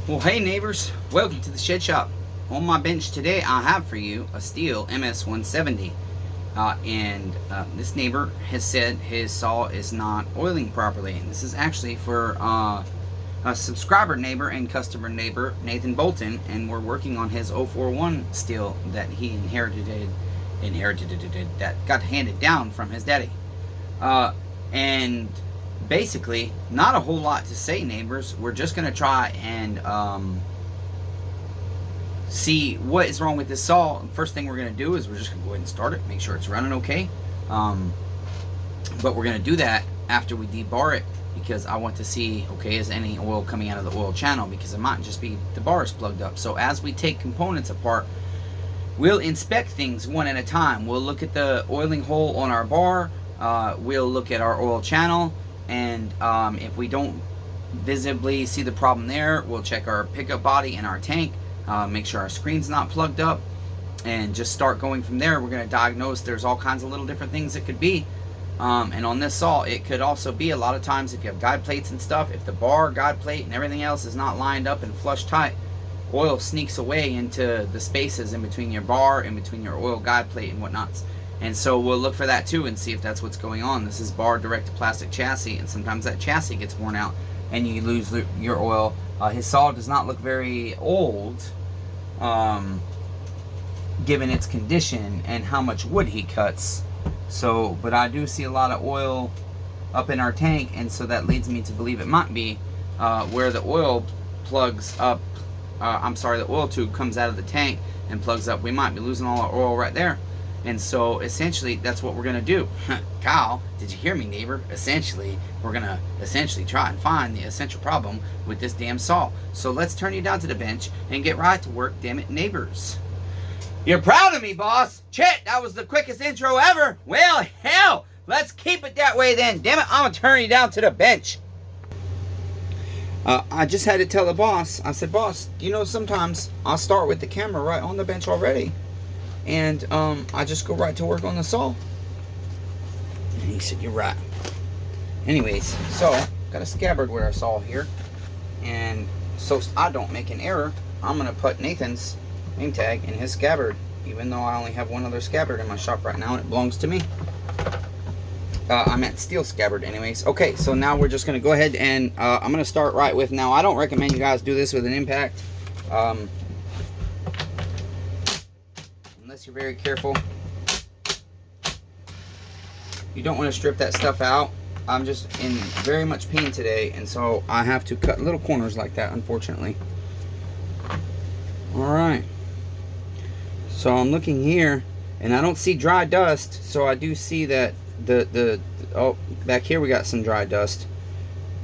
Well, hey neighbors, welcome to the shed shop. On my bench today I have for you a Stihl MS-170, and this neighbor has said his saw is not oiling properly, and this is actually for a subscriber neighbor and customer neighbor, Nathan Bolton, and we're working on his 041 Stihl that he inherited that got handed down from his daddy. And basically, not a whole lot to say, neighbors. We're just going to try and see what is wrong with this saw. First thing we're going to do is we're just going to go ahead and start it, make sure it's running okay. But we're going to do that after we debar it, because I want to see, okay, is any oil coming out of the oil channel, because it might just be the bar is plugged up. So as we take components apart, we'll inspect things one at a time. We'll look at the oiling hole on our bar. We'll look at our oil channel. And if we don't visibly see the problem there, we'll check our pickup body and our tank, make sure our screen's not plugged up, and just start going from there. We're going to diagnose. There's all kinds of little different things it could be. And on this saw, it could also be, a lot of times if you have guide plates and stuff, if the bar, guide plate, and everything else is not lined up and flush tight, oil sneaks away into the spaces in between your bar, in between your oil guide plate and whatnots. And so we'll look for that too and see if that's what's going on. This is bar direct to plastic chassis, and sometimes that chassis gets worn out and you lose your oil. His saw does not look very old, given its condition and how much wood he cuts. So, but I do see a lot of oil up in our tank, and so that leads me to believe it might be where the oil plugs up. The oil tube comes out of the tank and plugs up. We might be losing all our oil right there. And so essentially that's what we're gonna do. Kyle, did you hear me, neighbor? Essentially, we're gonna try and find the essential problem with this damn saw. So let's turn you down to the bench and get right to work, damn it, neighbors. You're proud of me, boss. Chet, that was the quickest intro ever. Well, hell, let's keep it that way then. Damn it, I'm gonna turn you down to the bench. I just had to tell the boss, I said, boss, you know, sometimes I'll start with the camera right on the bench already, and I just go right to work on the saw. And he said, you're right. Anyways, so got a scabbard with our saw here, and so I don't make an error, I'm gonna put Nathan's name tag in his scabbard, even though I only have one other scabbard in my shop right now and it belongs to me. I'm at Stihl scabbard anyways. Okay, so now we're just gonna go ahead and I'm gonna start right with, now I don't recommend you guys do this with an impact, unless you're very careful. You don't want to strip that stuff out. I'm just in very much pain today, and so I have to cut little corners like that, unfortunately. Alright, so I'm looking here and I don't see dry dust, so I do see that oh, back here we got some dry dust,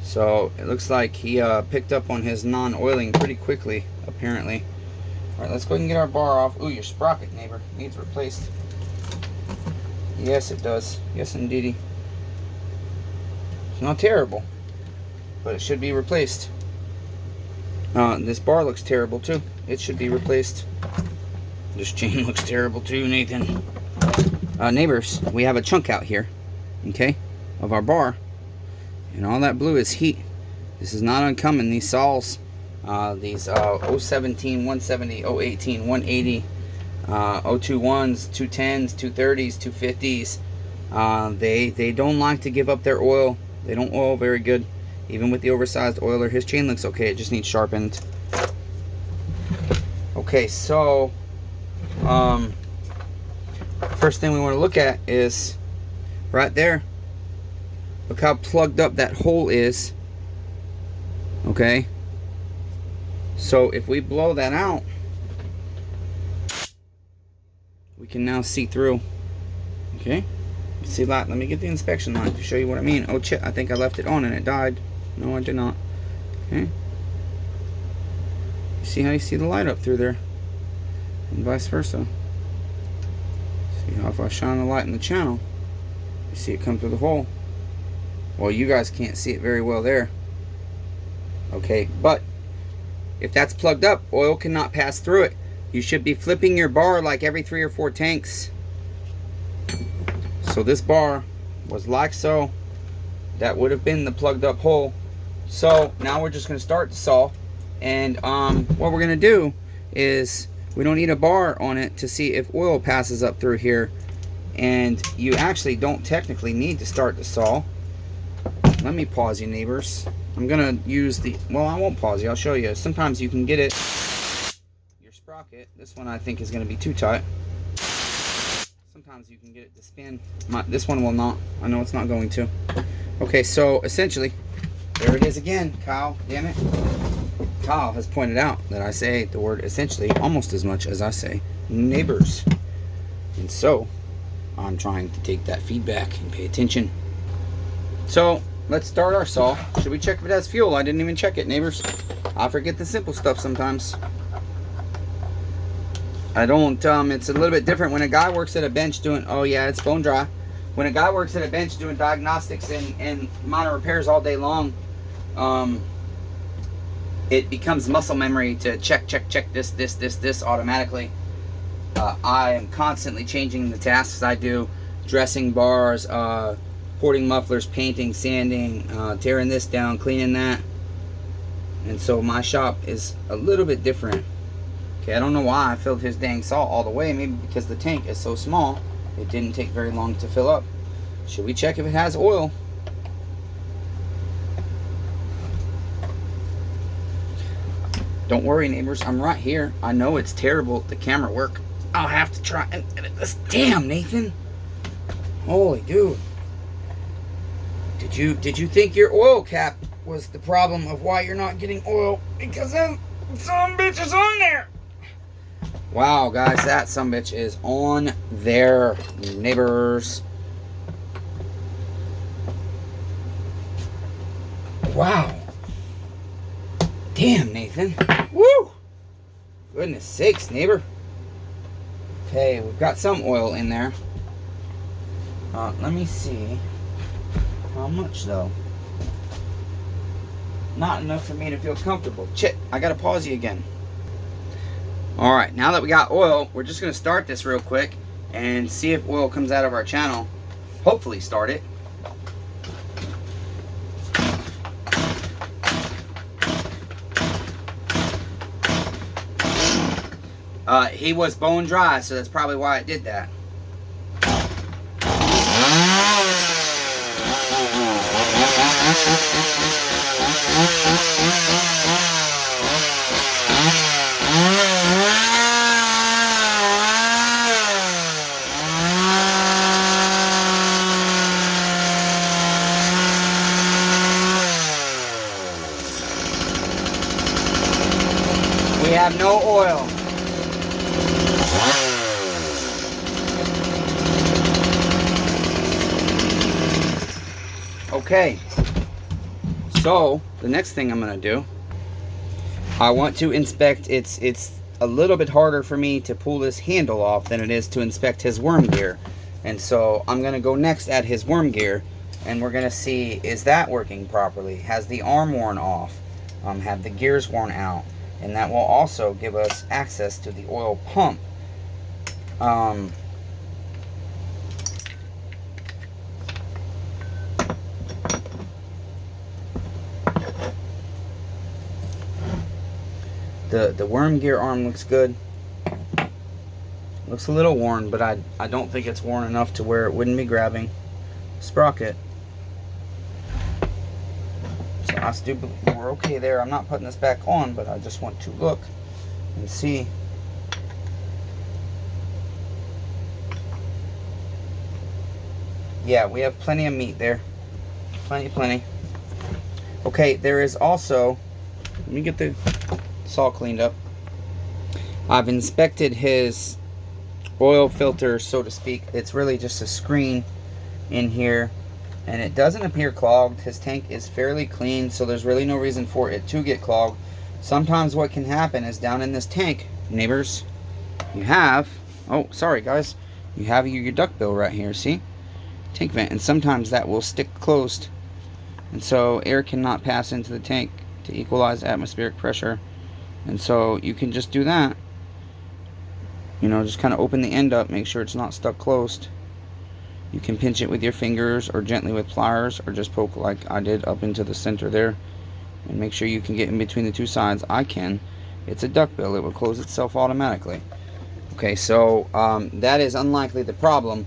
so it looks like he picked up on his non-oiling pretty quickly, apparently. Alright, let's go ahead and get our bar off. Ooh, your sprocket, neighbor, needs replaced. Yes, it does. Yes, indeedy. It's not terrible, but it should be replaced. This bar looks terrible too. It should be replaced. This chain looks terrible too, Nathan. Neighbors, we have a chunk out here, okay, of our bar, and all that blue is heat. This is not uncommon. These saws, these 017, 170, 018, 180, 021s, 210s, 230s, 250s, they don't like to give up their oil. They don't oil very good, even with the oversized oiler. His chain looks okay, it just needs sharpened. Okay, so first thing we want to look at is right there. Look how plugged up that hole is. Okay, so if we blow that out, we can now see through. Okay, see that? Let me get the inspection line to show you what I mean. Oh shit, I think I left it on and it died. No, I did not. Okay, see how you see the light up through there, and vice versa. See how if I shine the light in the channel, you see it come through the hole. Well, you guys can't see it very well there. Okay, but if that's plugged up, oil cannot pass through it. You should be flipping your bar like every 3 or 4 tanks. So this bar was like so. That would have been the plugged up hole. So now we're just going to start the saw. And what we're gonna do is, we don't need a bar on it to see if oil passes up through here, and you actually don't technically need to start the saw. Let me pause you, neighbors. I'm gonna use the, well, I won't pause you, I'll show you. Sometimes you can get it, your sprocket. This one I think is gonna be too tight. Sometimes you can get it to spin. This one will not. I know it's not going to. Okay, so essentially, there it is again. Kyle, damn it. Kyle has pointed out that I say the word essentially almost as much as I say neighbors. And so, I'm trying to take that feedback and pay attention. So, let's start our saw. Should we check if it has fuel? I didn't even check it, neighbors. I forget the simple stuff sometimes. I don't, it's a little bit different when a guy works at a bench doing, oh yeah, it's bone dry. When a guy works at a bench doing diagnostics and minor repairs all day long, it becomes muscle memory to check this automatically. I am constantly changing the tasks I do, dressing bars, porting mufflers, painting, sanding, tearing this down, cleaning that. And so my shop is a little bit different. Okay, I don't know why I filled his dang saw all the way. Maybe because the tank is so small, it didn't take very long to fill up. Should we check if it has oil? Don't worry, neighbors, I'm right here. I know it's terrible, the camera work. I'll have to try and edit this. Damn, Nathan. Holy dude. Did you think your oil cap was the problem of why you're not getting oil? Because then some bitch is on there. Wow, guys, that sumbitch is on there, neighbors. Wow. Damn, Nathan. Woo! Goodness sakes, neighbor. Okay, we've got some oil in there. Let me see. How much, though? Not enough for me to feel comfortable. Chit, I gotta pause you again. Alright, now that we got oil, we're just going to start this real quick and see if oil comes out of our channel. Hopefully start it. He was bone dry, so that's probably why it did that. We have no oil. Okay, so the next thing I'm gonna do, I want to inspect, it's a little bit harder for me to pull this handle off than it is to inspect his worm gear. And so I'm gonna go next at his worm gear, and we're gonna see, is that working properly? Has the arm worn off? Have the gears worn out? And that will also give us access to the oil pump. The worm gear arm looks good. Looks a little worn, but I don't think it's worn enough to where it wouldn't be grabbing sprocket. So I still believe we're okay there. I'm not putting this back on, but I just want to look and see. Yeah, we have plenty of meat there. Plenty. Okay, there is also, let me get the saw cleaned up. I've inspected his oil filter, so to speak. It's really just a screen in here, and it doesn't appear clogged. His tank is fairly clean, so there's really no reason for it to get clogged. Sometimes what can happen is down in this tank, neighbors, you have, oh, sorry guys, you have your duckbill right here, see? Tank vent, and sometimes that will stick closed, and so air cannot pass into the tank to equalize atmospheric pressure. And so you can just do that, you know, just kind of open the end up, make sure it's not stuck closed. You can pinch it with your fingers or gently with pliers, or just poke like I did up into the center there, and make sure you can get in between the two sides. I can. It's a duckbill. It will close itself automatically. Okay, so that is unlikely the problem.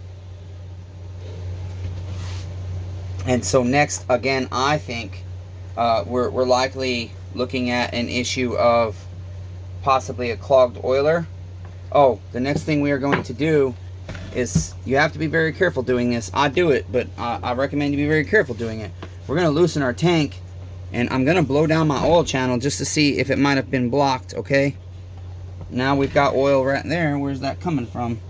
And so next, again, I think we're likely looking at an issue of possibly a clogged oiler. Oh, the next thing we are going to do is, you have to be very careful doing this. I do it, but I recommend you be very careful doing it. We're going to loosen our tank, and I'm going to blow down my oil channel just to see if it might have been blocked, okay? Now we've got oil right there. Where's that coming from?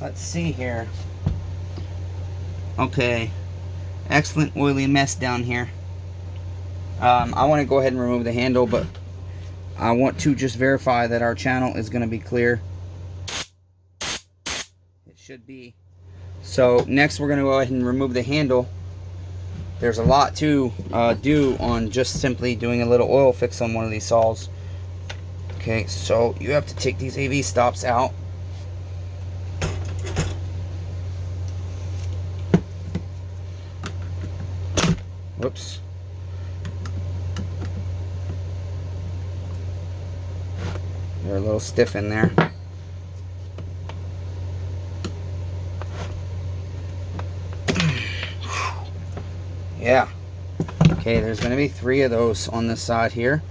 Let's see here. Okay, excellent oily mess down here. I want to go ahead and remove the handle, but I want to just verify that our channel is going to be clear. It should be. So next we're going to go ahead and remove the handle. There's a lot to do on just simply doing a little oil fix on one of these saws. Okay, so you have to take these AV stops out. Whoops. They're a little stiff in there. Yeah. Okay, there's going to be 3 of those on this side here.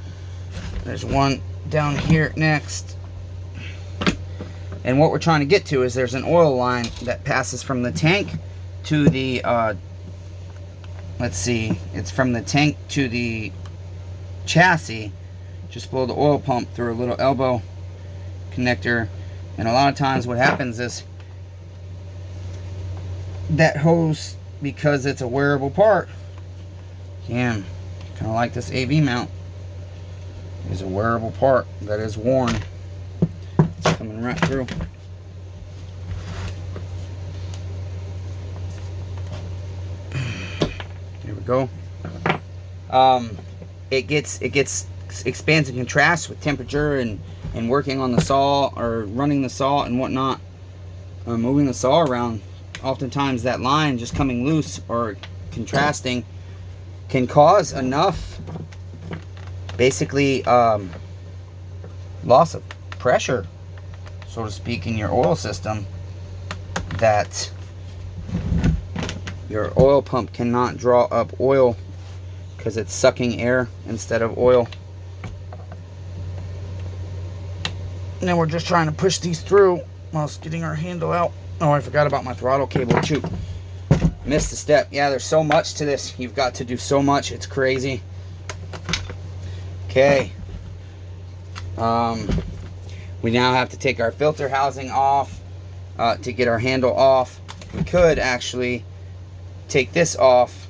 There's one down here next. And what we're trying to get to is there's an oil line that passes from the tank to the let's see, it's from the tank to the chassis, just below the oil pump, through a little elbow connector. And a lot of times what happens is that hose, because it's a wearable part, damn, kind of like this AV mount, is a wearable part that is worn. It's coming right through. There we go. It gets expands and contrasts with temperature and working on the saw, or running the saw and whatnot, moving the saw around. Oftentimes that line just coming loose or contrasting can cause enough, basically, loss of pressure, so to speak, in your oil system, that your oil pump cannot draw up oil because it's sucking air instead of oil. Now we're just trying to push these through whilst getting our handle out. Oh, I forgot about my throttle cable too. Missed a step. Yeah, there's so much to this. You've got to do so much. It's crazy. Okay. We now have to take our filter housing off to get our handle off. We could actually take this off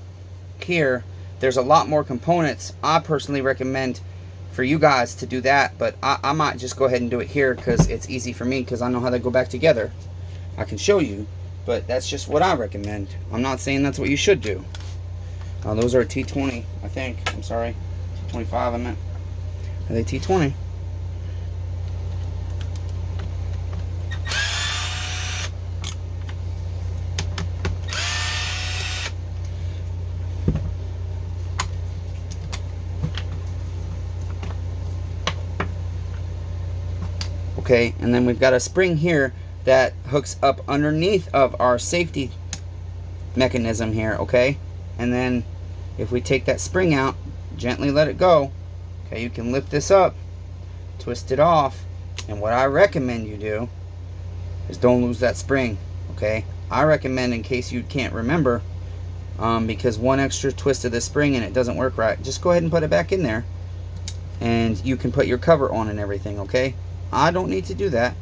here. There's a lot more components. I personally recommend for you guys to do that, but I might just go ahead and do it here because it's easy for me, because I know how they go back together. I can show you, but that's just what I recommend. I'm not saying that's what you should do. Those are a T20, I think. I'm sorry, T25 I meant. Are they T20? Okay, and then we've got a spring here that hooks up underneath of our safety mechanism here, okay? And then if we take that spring out, gently let it go, okay, you can lift this up, twist it off, and what I recommend you do is don't lose that spring, okay? I recommend, in case you can't remember, because one extra twist of the spring and it doesn't work right, just go ahead and put it back in there, and you can put your cover on and everything, okay? I don't need to do that.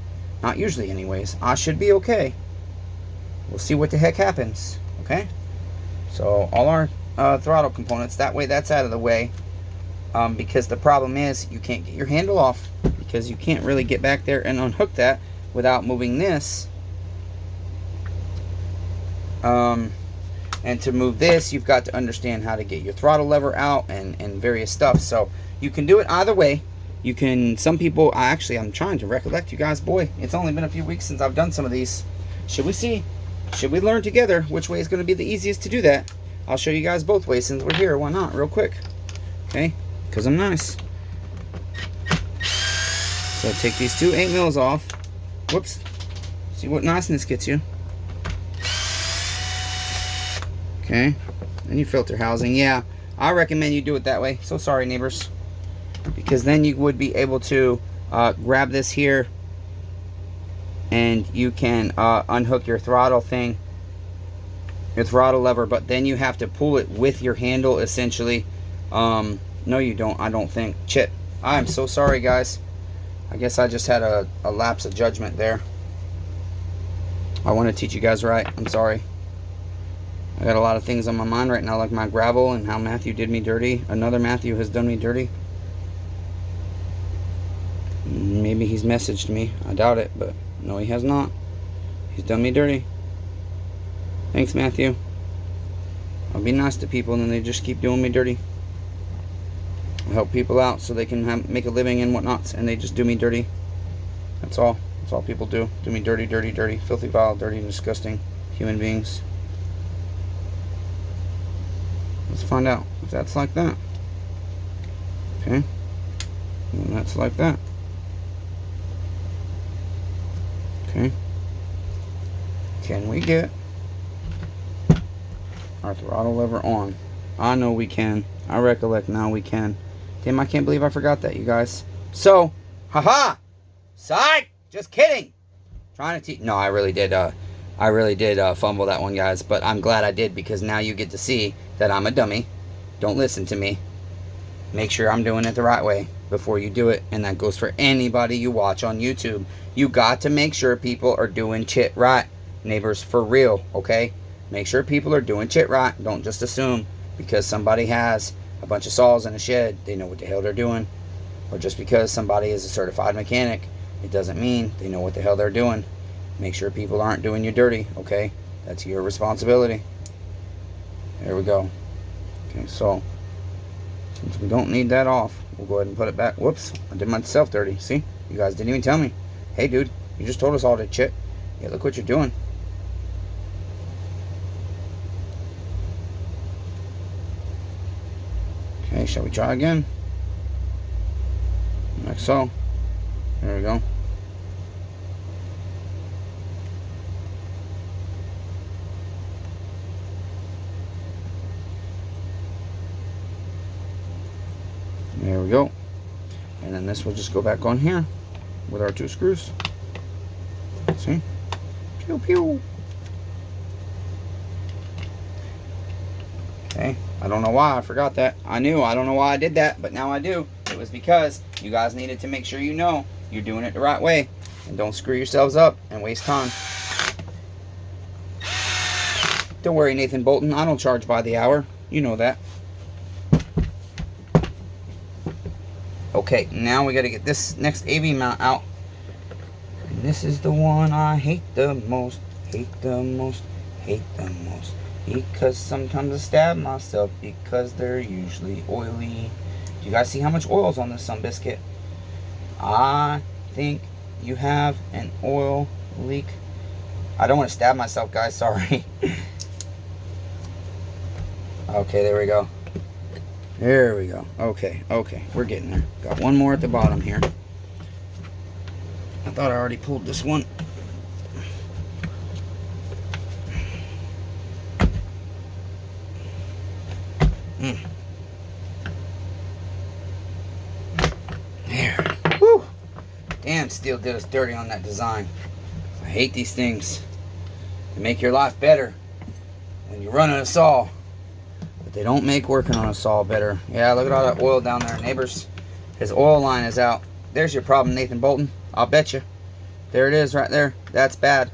Not usually anyways. I should be okay. We'll see what the heck happens. Okay? So all our throttle components, that way that's out of the way. Because the problem is you can't get your handle off, because you can't really get back there and unhook that without moving this. And to move this, you've got to understand how to get your throttle lever out and various stuff. So you can do it either way. You can, some people, I'm trying to recollect, you guys, boy, it's only been a few weeks since I've done some of these. Should we learn together which way is going to be the easiest to do that? I'll show you guys both ways since we're here. Why not? Real quick. Okay? Because I'm nice. So take these two 8 mils off. Whoops. See what niceness gets you. Okay. Then you filter housing. Yeah, I recommend you do it that way. So sorry, neighbors. Because then you would be able to grab this here and you can unhook your throttle thing, your throttle lever, but then you have to pull it with your handle essentially. No you don't, I don't think. Chip, I'm so sorry guys. I guess I just had a lapse of judgment there. I want to teach you guys right. I'm sorry. I got a lot of things on my mind right now, like my gravel and how Matthew did me dirty. Another Matthew has done me dirty. Maybe he's messaged me. I doubt it, but no, he has not. He's done me dirty. Thanks, Matthew. I'll be nice to people and then they just keep doing me dirty. I'll help people out so they can make a living and whatnot, and they just do me dirty. That's all. That's all people do. Do me dirty, dirty, dirty. Filthy, vile, dirty, and disgusting human beings. Let's find out if that's like that. Okay. And that's like that. Okay. Can we get our throttle lever on? I know we can. I recollect now we can. Damn, I can't believe I forgot that, you guys. So, haha! Psych! Just kidding! Trying to teach. No, I really did fumble that one, guys. But I'm glad I did, because now you get to see that I'm a dummy. Don't listen to me. Make sure I'm doing it the right way before you do it. And that goes for anybody you watch on YouTube. You got to make sure people are doing shit right. Neighbors, for real, okay? Make sure people are doing shit right. Don't just assume because somebody has a bunch of saws in a shed, they know what the hell they're doing. Or just because somebody is a certified mechanic, it doesn't mean they know what the hell they're doing. Make sure people aren't doing you dirty, okay? That's your responsibility. There we go. Okay, so since we don't need that off, we'll go ahead and put it back. Whoops, I did myself dirty. See? You guys didn't even tell me. Hey, dude, you just told us all that shit. Yeah, look what you're doing. Okay, shall we try again? Like so. There we go. There we go. And then this will just go back on here with our 2 screws. See? Pew pew. Okay. I don't know why I forgot that. I don't know why I did that, but now I do. It was because you guys needed to make sure you know you're doing it the right way. And don't screw yourselves up and waste time. Don't worry, Nathan Bolton. I don't charge by the hour. You know that. Okay, now we got to get this next AV mount out. And this is the one I hate the most. Hate the most. Hate the most. Because sometimes I stab myself because they're usually oily. Do you guys see how much oil is on this sunbiscuit? I think you have an oil leak. I don't want to stab myself, guys. Sorry. Okay, there we go. There we go. Okay, okay. We're getting there. Got one more at the bottom here. I thought I already pulled this one. There. Woo! Damn, Stihl did us dirty on that design. I hate these things. They make your life better when you're running a saw. But they don't make working on a saw better. Yeah, look at all that oil down there, neighbors. His oil line is out. There's your problem, Nathan Bolton. I'll bet you. There it is right there. That's bad.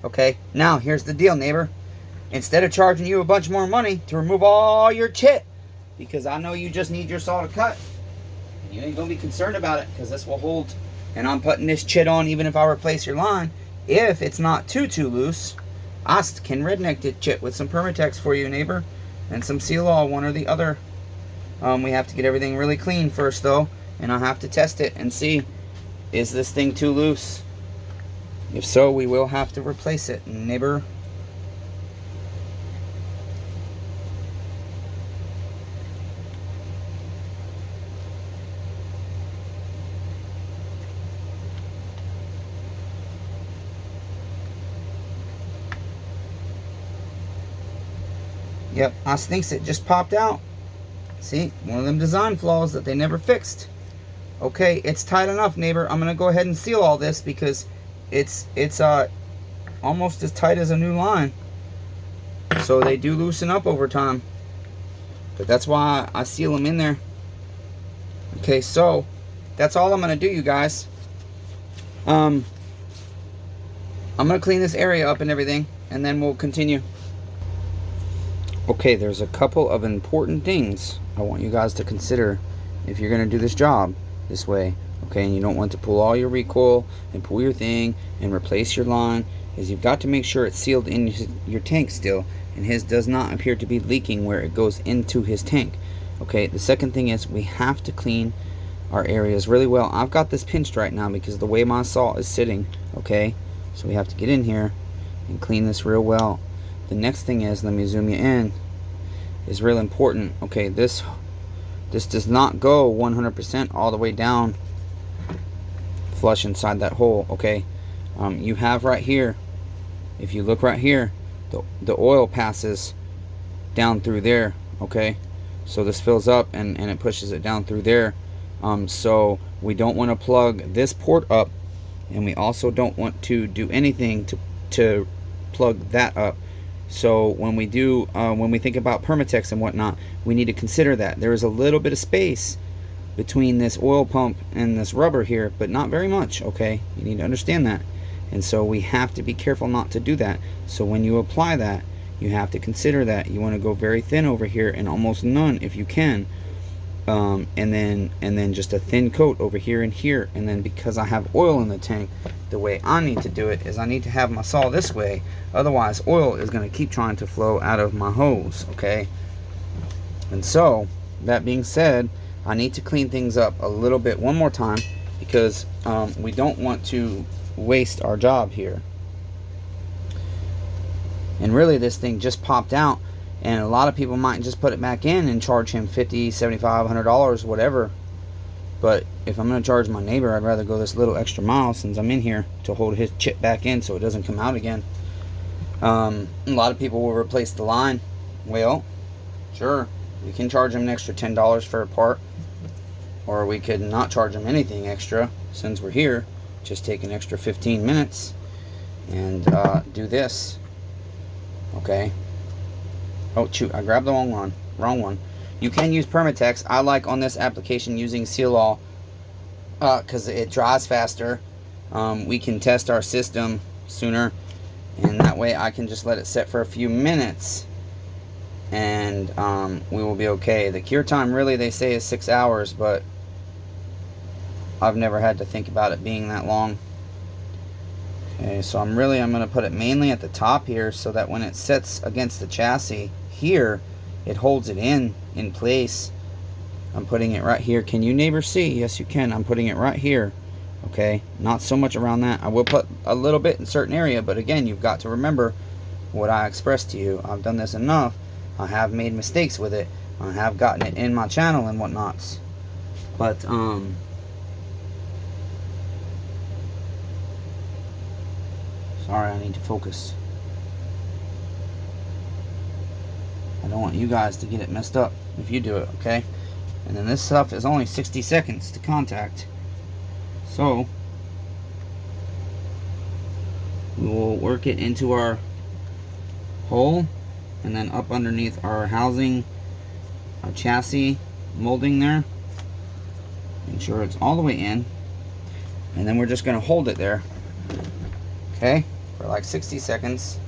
Okay, now here's the deal, neighbor. Instead of charging you a bunch more money to remove all your chit, because I know you just need your saw to cut, you ain't going to be concerned about it because this will hold. And I'm putting this chit on even if I replace your line. If it's not too loose, I can redneck the chit with some Permatex for you, neighbor. And some Seal All, one or the other. We have to get everything really clean first, though. And I'll have to test it and see, is this thing too loose? If so, we will have to replace it, neighbor. Yep, I thinks it just popped out. See, one of them design flaws that they never fixed. Okay, it's tight enough, neighbor. I'm gonna go ahead and seal all this because it's almost as tight as a new line. So they do loosen up over time, but that's why I seal them in there. Okay, so that's all I'm gonna do, you guys. I'm gonna clean this area up and everything, and then we'll continue. Okay, there's a couple of important things I want you guys to consider if you're gonna do this job this way. Okay, and you don't want to pull all your recoil and pull your thing and replace your line, is you've got to make sure it's sealed in your tank still, and his does not appear to be leaking where it goes into his tank. Okay, the second thing is we have to clean our areas really well. I've got this pinched right now because of the way my saw is sitting. Okay, so we have to get in here and clean this real well. The next thing is, let me zoom you in, is real important. Okay, this does not go 100% all the way down flush inside that hole. Okay, you have right here, if you look right here, the oil passes down through there. Okay, so this fills up and it pushes it down through there. So we don't want to plug this port up, and we also don't want to do anything to plug that up. So when we do, when we think about Permatex and whatnot, we need to consider that there is a little bit of space between this oil pump and this rubber here, but not very much. Okay, you need to understand that, and so we have to be careful not to do that. So when you apply that, you have to consider that you want to go very thin over here and almost none if you can, and then just a thin coat over here and here. And then because I have oil in the tank, the way I need to do it is I need to have my saw this way, otherwise oil is going to keep trying to flow out of my hose. Okay, and so that being said, I need to clean things up a little bit one more time because we don't want to waste our job here. And really this thing just popped out, and a lot of people might just put it back in and charge him $50, $75, $100, whatever. But if I'm going to charge my neighbor, I'd rather go this little extra mile since I'm in here to hold his chip back in so it doesn't come out again. A lot of people will replace the line. Well, sure, we can charge them an extra $10 for a part, or we could not charge them anything extra since we're here. Just take an extra 15 minutes and do this. Okay. Oh shoot, I grabbed the wrong one. You can use Permatex. I like on this application using Stihl because it dries faster. We can test our system sooner, and that way I can just let it set for a few minutes and we will be okay. The cure time really they say is 6 hours, but I've never had to think about it being that long. Okay, so I'm going to put it mainly at the top here so that when it sets against the chassis here, it holds it in place. I'm putting it right here. Can you neighbors see? Yes, you can. I'm putting it right here. Okay, not so much around that. I will put a little bit in certain area, but again, you've got to remember what I expressed to you. I've done this enough. I have made mistakes with it. I have gotten it in my channel and whatnots. But sorry, I need to focus. I don't want you guys to get it messed up if you do it, okay? And then this stuff is only 60 seconds to contact. So we will work it into our hole and then up underneath our housing, our chassis molding there. Make sure it's all the way in. And then we're just going to hold it there, okay, for like 60 seconds.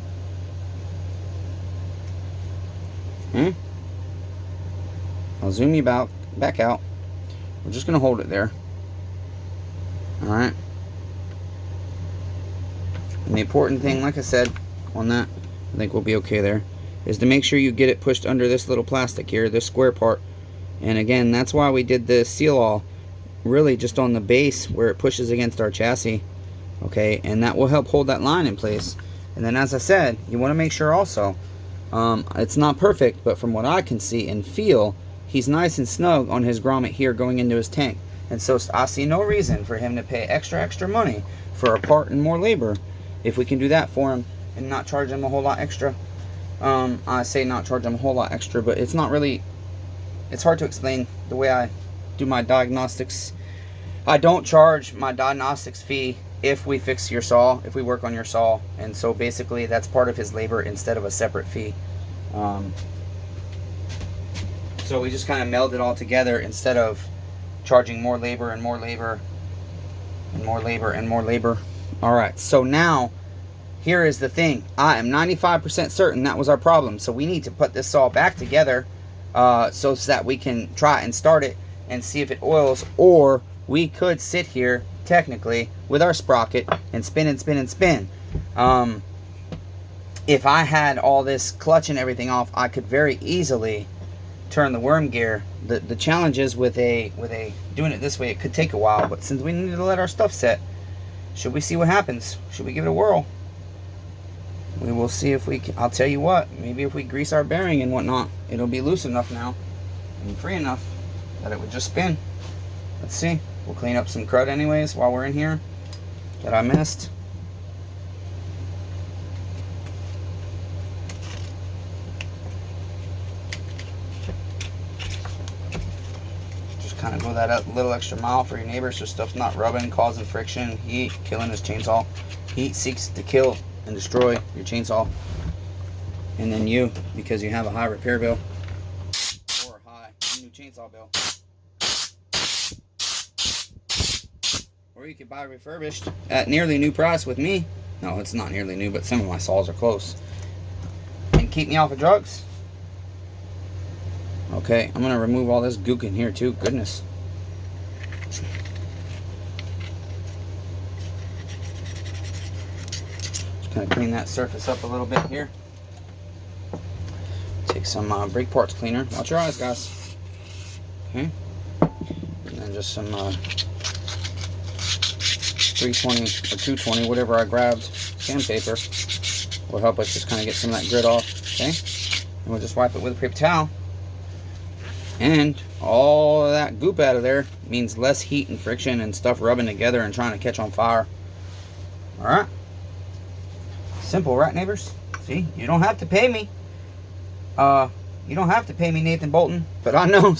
I'll zoom you back out. We're just going to hold it there. Alright. And the important thing, like I said, on that, I think we'll be okay there, is to make sure you get it pushed under this little plastic here, this square part. And again, that's why we did the seal all really just on the base where it pushes against our chassis. Okay, and that will help hold that line in place. And then as I said, you want to make sure also, it's not perfect, but from what I can see and feel, he's nice and snug on his grommet here going into his tank. And so I see no reason for him to pay extra money for a part and more labor if we can do that for him and not charge him a whole lot extra. I say not charge them a whole lot extra, but it's not really, it's hard to explain the way I do my diagnostics. I don't charge my diagnostics fee if we fix your saw, if we work on your saw, and so basically that's part of his labor instead of a separate fee. So we just kind of meld it all together instead of charging more labor and more labor and more labor and more labor. All right, so now here is the thing. I am 95% certain that was our problem, so we need to put this saw back together so that we can try and start it and see if it oils, or we could sit here technically with our sprocket and spin and spin and spin. If I had all this clutch and everything off, I could very easily turn the worm gear. The challenge is with a doing it this way, it could take a while, but since we need to let our stuff set, should we see what happens? Should we give it a whirl? We will see if we can. I'll tell you what, maybe if we grease our bearing and whatnot, it'll be loose enough now and free enough that it would just spin. Let's see. We'll clean up some crud anyways while we're in here that I missed. Just kind of go that little extra mile for your neighbor so stuff's not rubbing, causing friction, heat, killing his chainsaw. Heat seeks to kill and destroy your chainsaw, and then you, because you have a high repair bill or a high new chainsaw bill. Or you could buy refurbished at nearly new price with me. No, it's not nearly new, but some of my saws are close. And keep me off of drugs. Okay, I'm going to remove all this gook in here too. Goodness. Just kind of clean that surface up a little bit here. Take some brake parts cleaner. Watch your eyes, guys. Okay. And then just some 320 or 220, whatever I grabbed, sandpaper will help us just kind of get some of that grit off. Okay, and we'll just wipe it with a paper towel, and all of that goop out of there means less heat and friction and stuff rubbing together and trying to catch on fire. All right, simple, right, neighbors? See, you don't have to pay me. You don't have to pay me, Nathan Bolton, but I know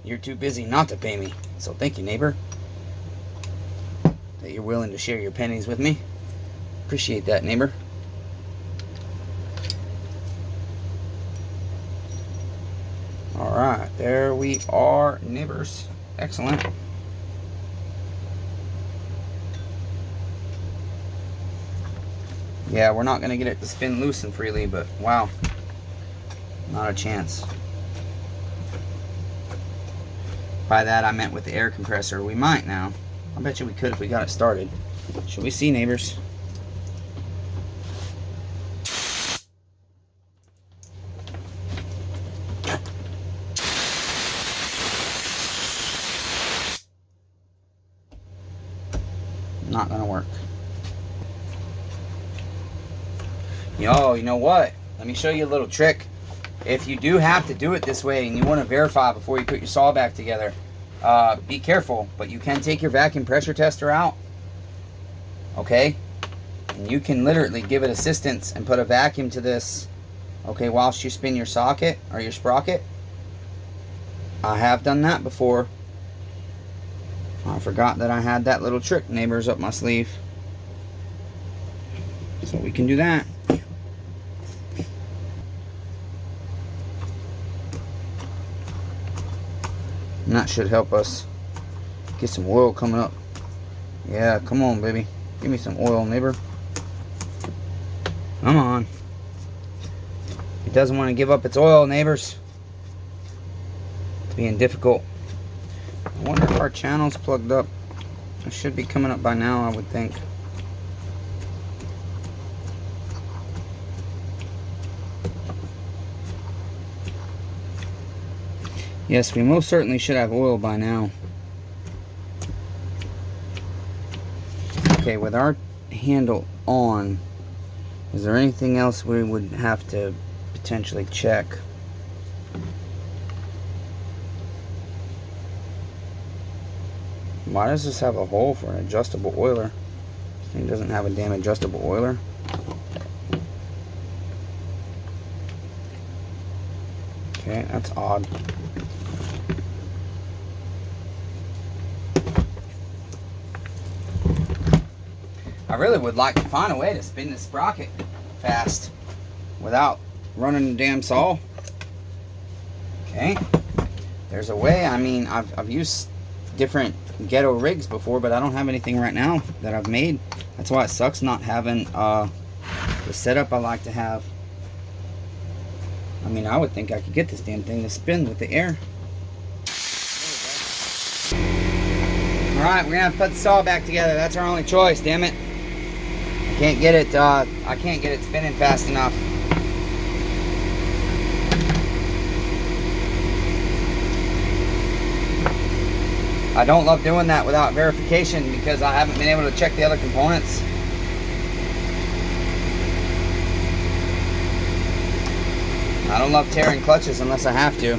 you're too busy not to pay me. So thank you, neighbor, that you're willing to share your pennies with me. Appreciate that, neighbor. All right, there we are, neighbors. Excellent. Yeah, we're not going to get it to spin loose and freely, but wow, not a chance. By that I meant with the air compressor. We might now. I bet you we could if we got it started. Shall we see, neighbors? Not gonna work. Yo, you know what? Let me show you a little trick. If you do have to do it this way and you want to verify before you put your saw back together, be careful, but you can take your vacuum pressure tester out, okay, and you can literally give it assistance and put a vacuum to this, okay, whilst you spin your socket or your sprocket. I have done that before. I forgot that I had that little trick, neighbors, up my sleeve, so we can do that. And that should help us get some oil coming up. Yeah, come on, baby. Give me some oil, neighbor. Come on. It doesn't want to give up its oil, neighbors. It's being difficult. I wonder if our channel's plugged up. It should be coming up by now, I would think. Yes, we most certainly should have oil by now. Okay, with our handle on, is there anything else we would have to potentially check? Why does this have a hole for an adjustable oiler? This thing doesn't have a damn adjustable oiler. Okay, that's odd. I really would like to find a way to spin this sprocket fast without running the damn saw. Okay, there's a way. I mean, I've used different ghetto rigs before, but I don't have anything right now that I've made. That's why it sucks not having the setup I like to have. I mean, I would think I could get this damn thing to spin with the air. Alright, we're gonna have to put the saw back together. That's our only choice, damn it. I can't get it spinning fast enough. I don't love doing that without verification because I haven't been able to check the other components. I don't love tearing clutches unless I have to.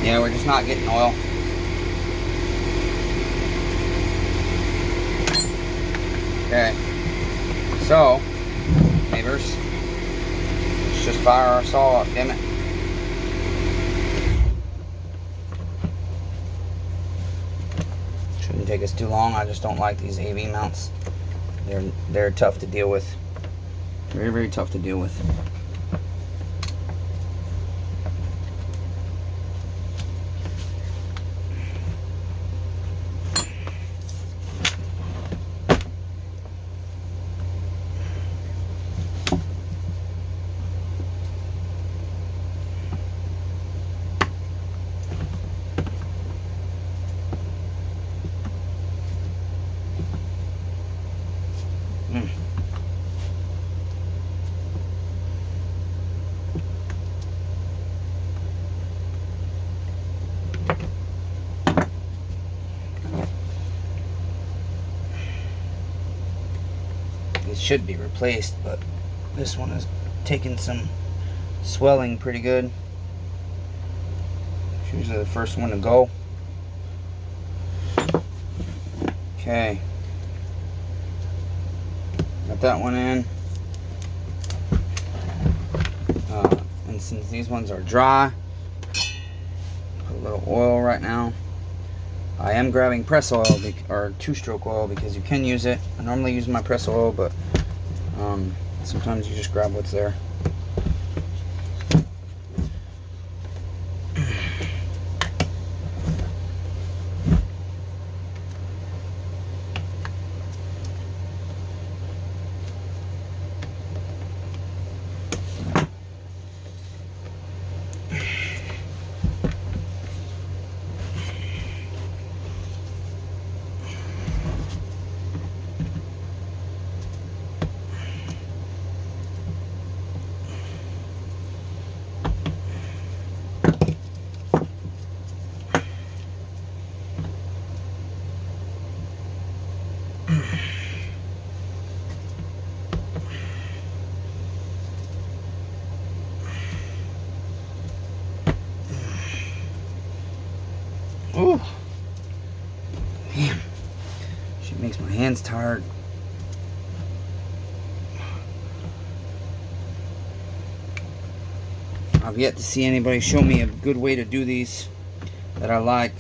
Yeah, we're just not getting oil. Okay, so, neighbors, let's just fire our saw up, damn it. Shouldn't take us too long. I just don't like these AV mounts. They're tough to deal with. Very, very tough to deal with. Should be replaced, but this one is taking some swelling pretty good. It's usually the first one to go. Okay, got that one in. And since these ones are dry, put a little oil right now. I am grabbing press oil or two-stroke oil because you can use it. I normally use my press oil, but sometimes you just grab what's there. Ooh, man, shit makes my hands tired. I've yet to see anybody show me a good way to do these that I like.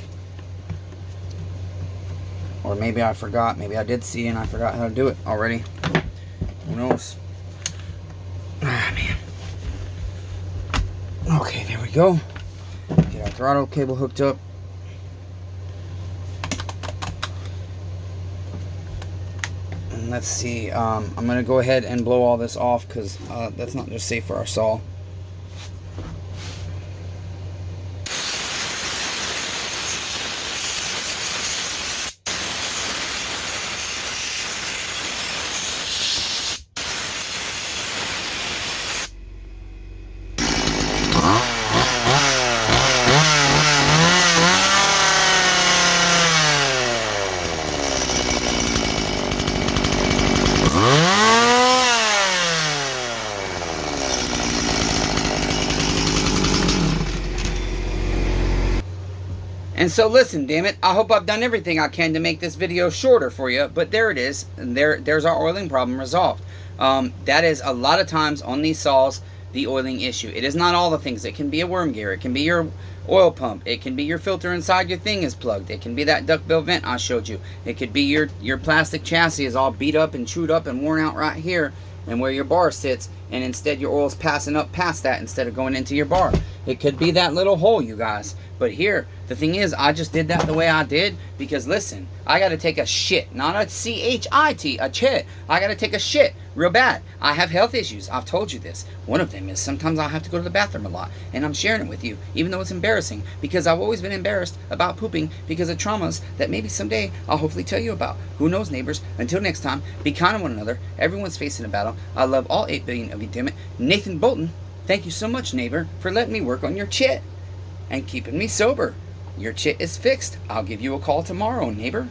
Or maybe I forgot. Maybe I did see and I forgot how to do it already. Who knows? Ah, man. Okay, there we go. Get our throttle cable hooked up. And let's see. I'm going to go ahead and blow all this off because that's not just safe for our saw. And so listen, damn it, I hope I've done everything I can to make this video shorter for you, but there it is, and there's our oiling problem resolved. That is a lot of times on these saws the oiling issue. It is not all the things. It can be a worm gear, it can be your oil pump, it can be your filter inside your thing is plugged, it can be that duckbill vent I showed you, it could be your plastic chassis is all beat up and chewed up and worn out right here and where your bar sits, and instead your oil's passing up past that instead of going into your bar. It could be that little hole, you guys. But here, the thing is, I just did that the way I did because, listen, I got to take a shit. Not a C-H-I-T, a chit. I got to take a shit real bad. I have health issues. I've told you this. One of them is sometimes I have to go to the bathroom a lot. And I'm sharing it with you, even though it's embarrassing. Because I've always been embarrassed about pooping because of traumas that maybe someday I'll hopefully tell you about. Who knows, neighbors? Until next time, be kind to one another. Everyone's facing a battle. I love all 8 billion of you, damn it. Nathan Bolton, thank you so much, neighbor, for letting me work on your chit and keeping me sober. Your chit is fixed. I'll give you a call tomorrow, neighbor.